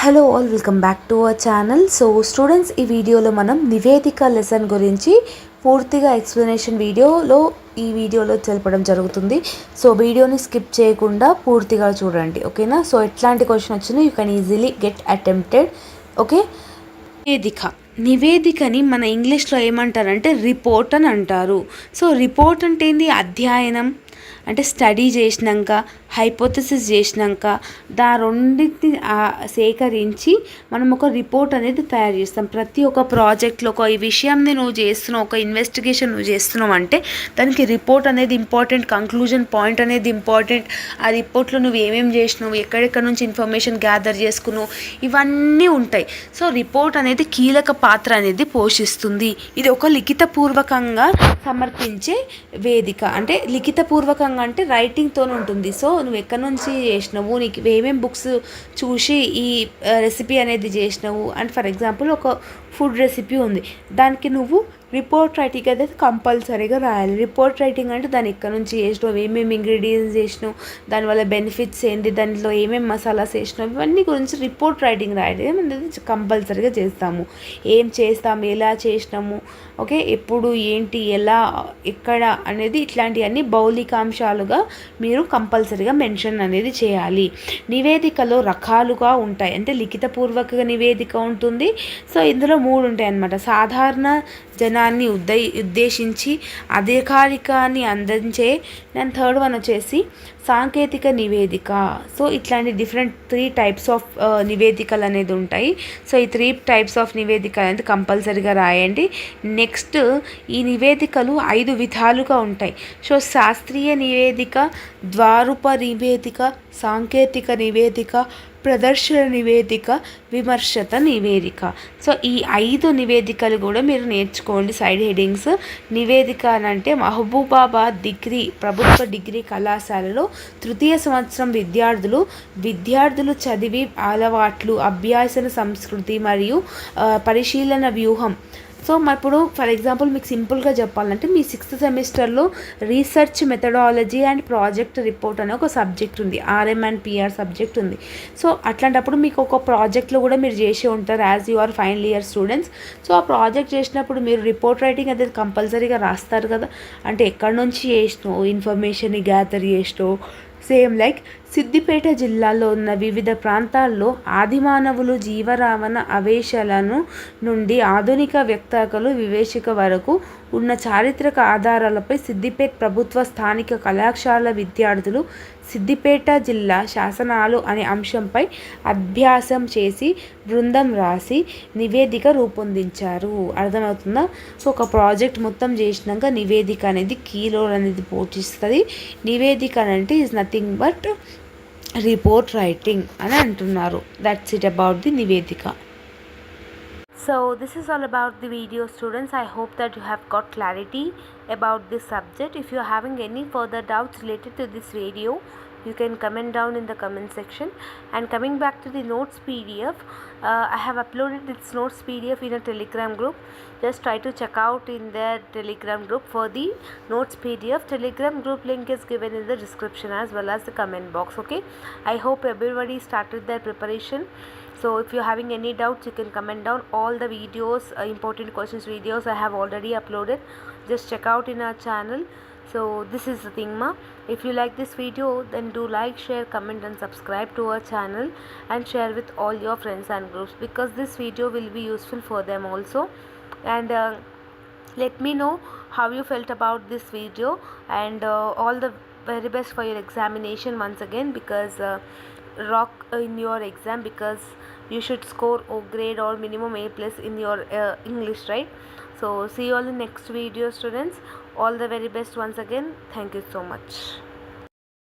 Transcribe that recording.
Hello all, welcome back to our channel. So students, ఈ వీడియోలో మనం నివేదిక లెసన్ గురించి పూర్తిగా ఎక్స్ప్లెనేషన్ ఈ వీడియోలో తెలపడం జరుగుతుంది. సో వీడియోని స్కిప్ చేయకుండా పూర్తిగా చూడండి, ఓకేనా? సో ఎట్లాంటి క్వశ్చన్ వచ్చినా you can easily get attempted. Okay, నివేదికని మన ఇంగ్లీష్లో ఏమంటారంటే రిపోర్ట్ అని అంటారు. సో రిపోర్ట్ అంటే ఏంది? అధ్యయనం అంటే స్టడీ చేసినాక, హైపోథసిస్ చేసినాక రెండింటిని సేకరించి మనం ఒక రిపోర్ట్ అనేది తయారు చేస్తాం. ప్రతి ఒక్క ప్రాజెక్ట్లో ఈ విషయంని నువ్వు చేస్తున్నావు, ఒక ఇన్వెస్టిగేషన్ నువ్వు చేస్తున్నావు అంటే దానికి రిపోర్ట్ అనేది ఇంపార్టెంట్, కంక్లూజన్ పాయింట్ అనేది ఇంపార్టెంట్. ఆ రిపోర్ట్లో నువ్వు ఏమేమి చేసినావు, ఎక్కడెక్కడ నుంచి ఇన్ఫర్మేషన్ గ్యాదర్ చేసుకున్నావు, ఇవన్నీ ఉంటాయి. సో రిపోర్ట్ అనేది కీలక పాత్ర అనేది పోషిస్తుంది. ఇది ఒక లిఖితపూర్వకంగా సమర్పించే వేదిక. అంటే లిఖితపూర్వకంగా అంటే రైటింగ్తో ఉంటుంది. సో నువ్వు ఎక్కడి నుంచి చేసినావు, నీకు ఏమేమి బుక్స్ చూసి ఈ రెసిపీ అనేది చేసినావు. అండ్ ఫర్ ఎగ్జాంపుల్ ఒక ఫుడ్ రెసిపీ ఉంది, దానికి నువ్వు రిపోర్ట్ రైటింగ్ అనేది కంపల్సరీగా రాయాలి. రిపోర్ట్ రైటింగ్ అంటే దాన్ని ఎక్కడి నుంచి చేసినావు, ఏమేమి ఇంగ్రీడియంట్స్ చేసినావు, దానివల్ల బెనిఫిట్స్ ఏంటి, దాంట్లో ఏమేమి మసాలాస్ వేసినావు, ఇవన్నీ గురించి రిపోర్ట్ రైటింగ్ రాయడం అనేది కంపల్సరీగా చేస్తాము. ఏం చేస్తాము, ఎలా చేసినాము, ఓకే, ఎప్పుడు, ఏంటి, ఎలా, ఎక్కడ అనేది ఇట్లాంటివన్నీ భౌతికాంశాలుగా మీరు కంపల్సరీగా మెన్షన్ అనేది చేయాలి. నివేదికలో రకాలుగా ఉంటాయి. అంటే లిఖితపూర్వక నివేదిక ఉంటుంది. సో ఇందులో 3 ఉంటాయి అన్నమాట. సాధారణ జనాన్ని ఉద్దేశించి అధికారికాన్ని అందించే. అండ్ థర్డ్ వన్ వచ్చేసి సాంకేతిక నివేదిక. సో ఇట్లాంటి డిఫరెంట్ 3 టైప్స్ ఆఫ్ నివేదికలు అనేది ఉంటాయి. సో ఈ 3 టైప్స్ ఆఫ్ నివేదిక అనేది కంపల్సరీగా రాయండి. నెక్స్ట్, ఈ నివేదికలు 5 విధాలుగా ఉంటాయి. సో శాస్త్రీయ నివేదిక, ద్వారూప నివేదిక, సాంకేతిక నివేదిక, ప్రదర్శన నివేదిక, విమర్శత నివేదిక. సో ఈ 5 నివేదికలు కూడా మీరు నేర్చుకోండి. Side headings. నివేదిక అంటే మహబూబాబాద్ ప్రభుత్వ డిగ్రీ కళాశాలలో తృతీయ సంవత్సరం విద్యార్థులు చదివి అలవాట్లు, అభ్యాసన సంస్కృతి మరియు పరిశీలన వ్యూహం. సో ఇప్పుడు ఫర్ ఎగ్జాంపుల్ మీకు సింపుల్గా చెప్పాలంటే మీ 6th సెమిస్టర్లో research methodology and project report అనే ఒక సబ్జెక్ట్ ఉంది. ఆర్ఎం అండ్ పిఆర్ సబ్జెక్ట్ ఉంది. సో అట్లాంటప్పుడు మీకు ఒక ప్రాజెక్ట్లో కూడా మీరు చేసి ఉంటారు as you are final year students. So ఆ ప్రాజెక్ట్ చేసినప్పుడు మీరు రిపోర్ట్ రైటింగ్ అనేది కంపల్సరీగా రాస్తారు కదా. అంటే ఎక్కడి నుంచి చేసినావు, ఇన్ఫర్మేషన్ని గ్యాదర్ చేసినావు. సేమ్ లైక్ సిద్దిపేట జిల్లాలో ఉన్న వివిధ ప్రాంతాల్లో ఆదిమానవులు జీవరావణ అవేశాలను నుండి ఆధునిక వ్యక్తకలు వివేచిక వరకు ఉన్న చారిత్రక ఆధారాలపై సిద్దిపేట ప్రభుత్వ స్థానిక కళాశాల విద్యార్థులు సిద్దిపేట జిల్లా శాసనాలు అనే అంశంపై అభ్యాసం చేసి బృందం రాసి నివేదిక రూపొందించారు. అర్థమవుతుందా? సో ఒక ప్రాజెక్ట్ మొత్తం చేసినాక నివేదిక అనేది కీ రోల్ అనేది పోషిస్తుంది. నివేదిక అంటే is nothing but report writing అని అంటున్నారు. దట్స్ ఇట్ అబౌట్ ది నివేదిక. So this is all about the video, students. I hope that you have got clarity about this subject. If you are having any further doubts related to this video, you can comment down in the comment section. And coming back to the notes PDF, I have uploaded this notes PDF in a Telegram group. Just try to check out in their Telegram group for the notes PDF. Telegram group link is given in the description as well as the comment box. Okay, I hope everybody started their preparation. So if you're having any doubts, you can comment down. All the videos, important questions videos I have already uploaded. Just check out in our channel. So this is the thing, ma. If you like this video, then do like, share, comment and subscribe to our channel and share with all your friends and groups, because this video will be useful for them also. And let me know how you felt about this video, and all the very best for your examination once again, because rock in your exam, because you should score O grade or minimum A+ in your English, right? So see you all in next video, students. All the very best once again. Thank you so much.